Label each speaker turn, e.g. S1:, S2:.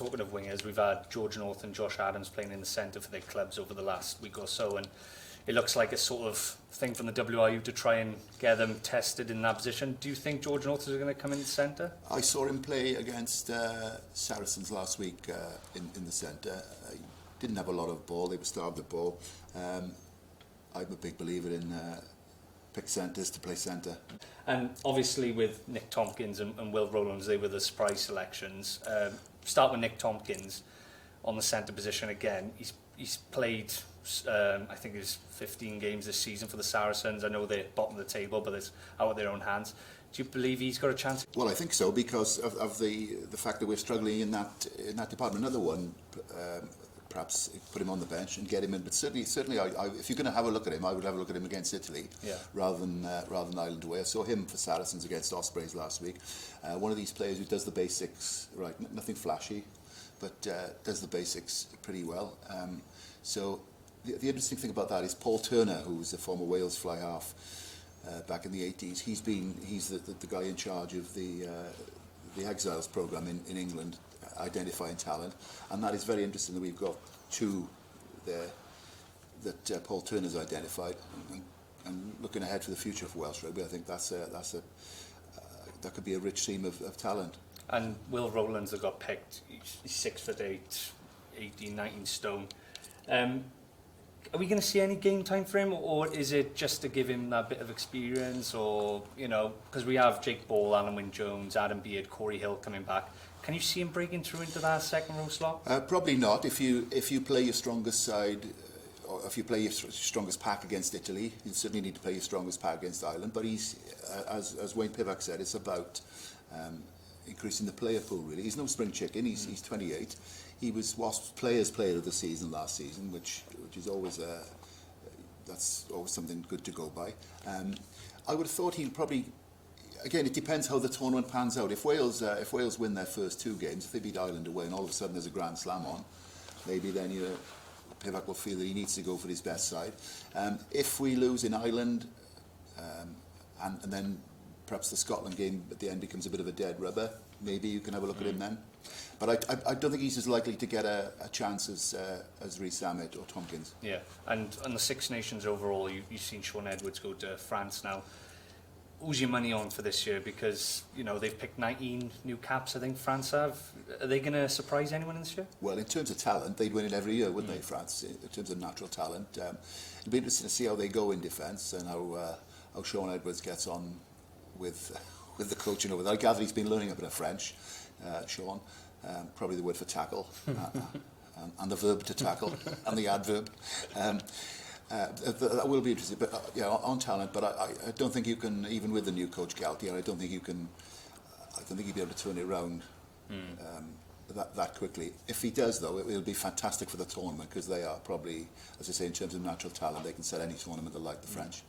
S1: Talking of wingers, we've had George North and Josh Adams playing in the centre for their clubs over the last week or so, and it looks like a sort of thing from the WRU to try and get them tested in that position. Do you think George North is going to come in the centre?
S2: I saw him play against Saracens last week in the centre. He didn't have a lot of ball, they were starved of ball. I'm a big believer in pick centres to play centre.
S1: And obviously with Nick Tompkins and Will Rowlands, they were the surprise selections. Start with Nick Tompkins on the centre position again. He's played, I think it's 15 games this season for the Saracens. I know they're bottom of the table, but it's out of their own hands. Do you believe he's got a chance?
S2: Well, I think so, because of the fact that we're struggling in that department. Another one, perhaps put him on the bench and get him in. But certainly, if you're going to have a look at him, I would have a look at him against Italy, rather than Ireland away. I saw him for Saracens against Ospreys last week. One of these players who does the basics right, nothing flashy, but does the basics pretty well. So the interesting thing about that is Paul Turner, who was a former Wales fly half back in the 80s. He's the guy in charge of the Exiles programme in England, identifying talent, and that is very interesting that we've got two there that Paul Turner's identified, and looking ahead for the future for Welsh rugby. I think that could be a rich seam of talent.
S1: And Will Rowlands that got picked, he's 6'8", 18, 19 stone. Are we going to see any game time for him, or is it just to give him that bit of experience, or, you know, because we have Jake Ball, Alan Wynne-Jones, Adam Beard, Corey Hill coming back. Can you see him breaking through into that second row slot?
S2: Probably not. If you play your strongest side, or if you play your strongest pack against Italy, you certainly need to play your strongest pack against Ireland. But he's, as Wayne Pivac said, it's about increasing the player pool. Really, he's no spring chicken. He's 28. He was Wasps Players' Player of the Season last season, which is always that's always something good to go by. I would have thought he'd probably. Again, it depends how the tournament pans out. If Wales win their first two games, if they beat Ireland away, and all of a sudden there's a Grand Slam on, maybe then Pivac will feel that he needs to go for his best side. If we lose in Ireland, and then perhaps the Scotland game at the end becomes a bit of a dead rubber, maybe you can have a look at him then. But I don't think he's as likely to get a chance as Rhys Sammet or Tompkins.
S1: Yeah, and on the Six Nations overall, you've seen Sean Edwards go to France now. Who's your money on for this year? Because, you know, they've picked 19 new caps, I think France have. Are they going to surprise anyone this year?
S2: Well, in terms of talent, they'd win it every year, wouldn't they, France? In terms of natural talent. It'll be interesting to see how they go in defence and how Sean Edwards gets on with the coaching over there. I gather he's been learning a bit of French, Sean. Probably the word for tackle, and the verb to tackle, and the adverb. That will be interesting, but yeah, on talent. But I don't think you can, even with the new coach Galtier, I don't think you can. I don't think he'll be able to turn it around that quickly. If he does, though, it'll be fantastic for the tournament, because they are probably, as I say, in terms of natural talent, they can set any tournament like the French.